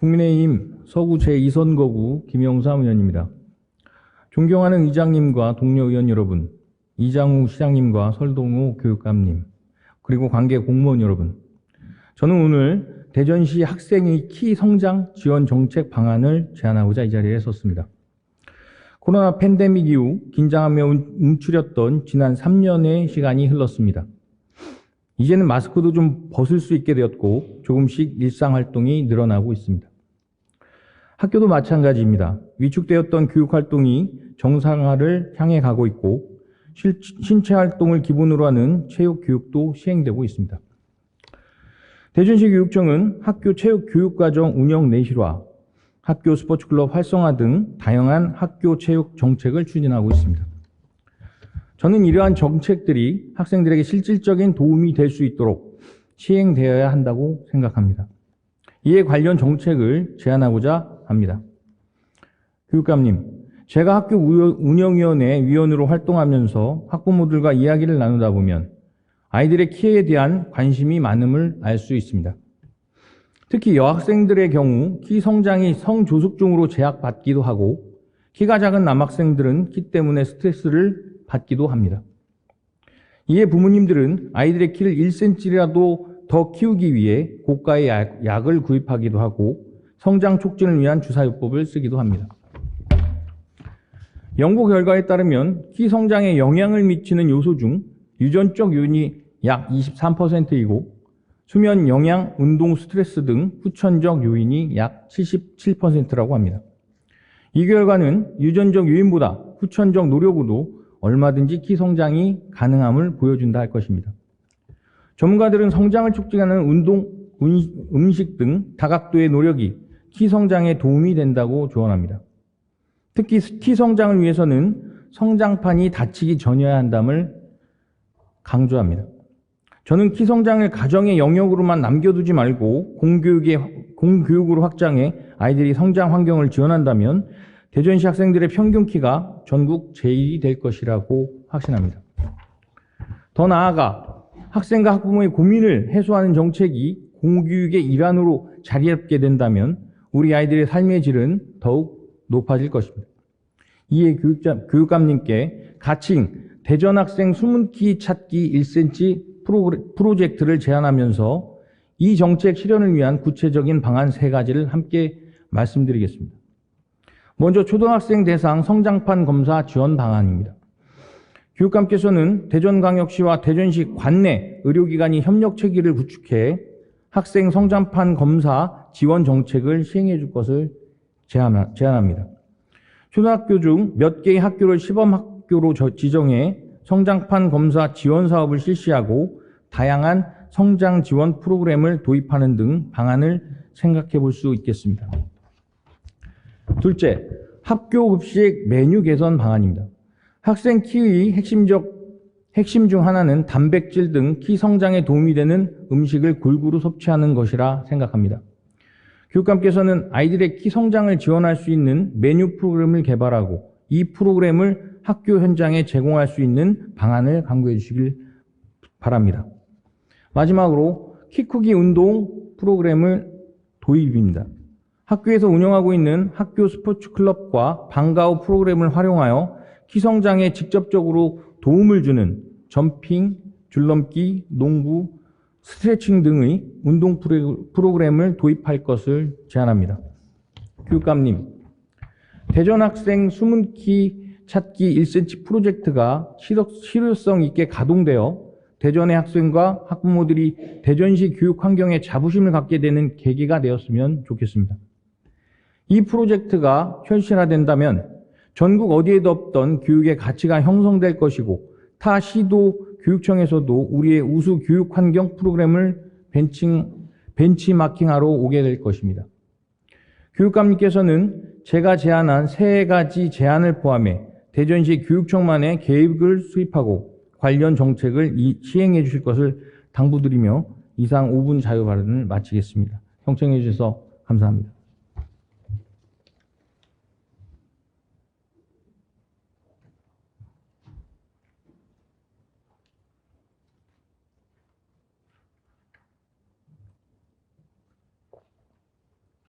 국민의힘 서구 제2선거구 김영삼 의원입니다. 존경하는 의장님과 동료 의원 여러분, 이장우 시장님과 설동우 교육감님, 그리고 관계 공무원 여러분, 저는 오늘 대전시 학생의 키 성장 지원 정책 방안을 제안하고자 이 자리에 섰습니다. 코로나 팬데믹 이후 긴장하며 움츠렸던 지난 3년의 시간이 흘렀습니다. 이제는 마스크도 좀 벗을 수 있게 되었고 조금씩 일상활동이 늘어나고 있습니다. 학교도 마찬가지입니다. 위축되었던 교육활동이 정상화를 향해 가고 있고 신체활동을 기본으로 하는 체육교육도 시행되고 있습니다. 대전시 교육청은 학교 체육교육과정 운영 내실화, 학교 스포츠클럽 활성화 등 다양한 학교 체육 정책을 추진하고 있습니다. 저는 이러한 정책들이 학생들에게 실질적인 도움이 될 수 있도록 시행되어야 한다고 생각합니다. 이에 관련 정책을 제안하고자 합니다. 교육감님, 제가 학교 운영위원회 위원으로 활동하면서 학부모들과 이야기를 나누다 보면 아이들의 키에 대한 관심이 많음을 알 수 있습니다. 특히 여학생들의 경우 키 성장이 성조숙증으로 제약받기도 하고 키가 작은 남학생들은 키 때문에 스트레스를 받기도 합니다. 이에 부모님들은 아이들의 키를 1cm라도 더 키우기 위해 고가의 약을 구입하기도 하고 성장 촉진을 위한 주사요법을 쓰기도 합니다. 연구 결과에 따르면 키 성장에 영향을 미치는 요소 중 유전적 요인이 약 23%이고 수면, 영양, 운동, 스트레스 등 후천적 요인이 약 77%라고 합니다. 이 결과는 유전적 요인보다 후천적 노력으로 얼마든지 키 성장이 가능함을 보여준다 할 것입니다. 전문가들은 성장을 촉진하는 운동, 음식 등 다각도의 노력이 키 성장에 도움이 된다고 조언합니다. 특히 키 성장을 위해서는 성장판이 닫히기 전이어야 한다를 강조합니다. 저는 키 성장을 가정의 영역으로만 남겨두지 말고 공교육으로 확장해 아이들이 성장 환경을 지원한다면 대전시 학생들의 평균 키가 전국 제1이 될 것이라고 확신합니다. 더 나아가 학생과 학부모의 고민을 해소하는 정책이 공교육의 일환으로 자리 잡게 된다면 우리 아이들의 삶의 질은 더욱 높아질 것입니다. 이에 교육감님께 가칭 대전학생 숨은키 찾기 1cm 프로젝트를 제안하면서 이 정책 실현을 위한 구체적인 방안 3가지를 함께 말씀드리겠습니다. 먼저 초등학생 대상 성장판 검사 지원 방안입니다. 교육감께서는 대전광역시와 대전시 관내 의료기관이 협력 체계를 구축해 학생 성장판 검사 지원 정책을 시행해 줄 것을 제안합니다. 초등학교 중 몇 개의 학교를 시범학교로 지정해 성장판 검사 지원 사업을 실시하고 다양한 성장 지원 프로그램을 도입하는 등 방안을 생각해 볼 수 있겠습니다. 둘째, 학교 급식 메뉴 개선 방안입니다. 학생 키의 핵심 중 하나는 단백질 등 키 성장에 도움이 되는 음식을 골고루 섭취하는 것이라 생각합니다. 교육감께서는 아이들의 키 성장을 지원할 수 있는 메뉴 프로그램을 개발하고 이 프로그램을 학교 현장에 제공할 수 있는 방안을 강구해 주시길 바랍니다. 마지막으로 키 크기 운동 프로그램을 도입입니다. 학교에서 운영하고 있는 학교 스포츠 클럽과 방과 후 프로그램을 활용하여 키 성장에 직접적으로 도움을 주는 점핑, 줄넘기, 농구, 스트레칭 등의 운동 프로그램을 도입할 것을 제안합니다. 교육감님, 대전학생 숨은키 찾기 1cm 프로젝트가 실효성 있게 가동되어 대전의 학생과 학부모들이 대전시 교육 환경에 자부심을 갖게 되는 계기가 되었으면 좋겠습니다. 이 프로젝트가 현실화된다면 전국 어디에도 없던 교육의 가치가 형성될 것이고 타 시도 교육청에서도 우리의 우수 교육 환경 프로그램을 벤치마킹하러 오게 될 것입니다. 교육감님께서는 제가 제안한 3가지 제안을 포함해 대전시 교육청만의 계획을 수립하고 관련 정책을 시행해 주실 것을 당부드리며 이상 5분 자유 발언을 마치겠습니다. 경청해 주셔서 감사합니다.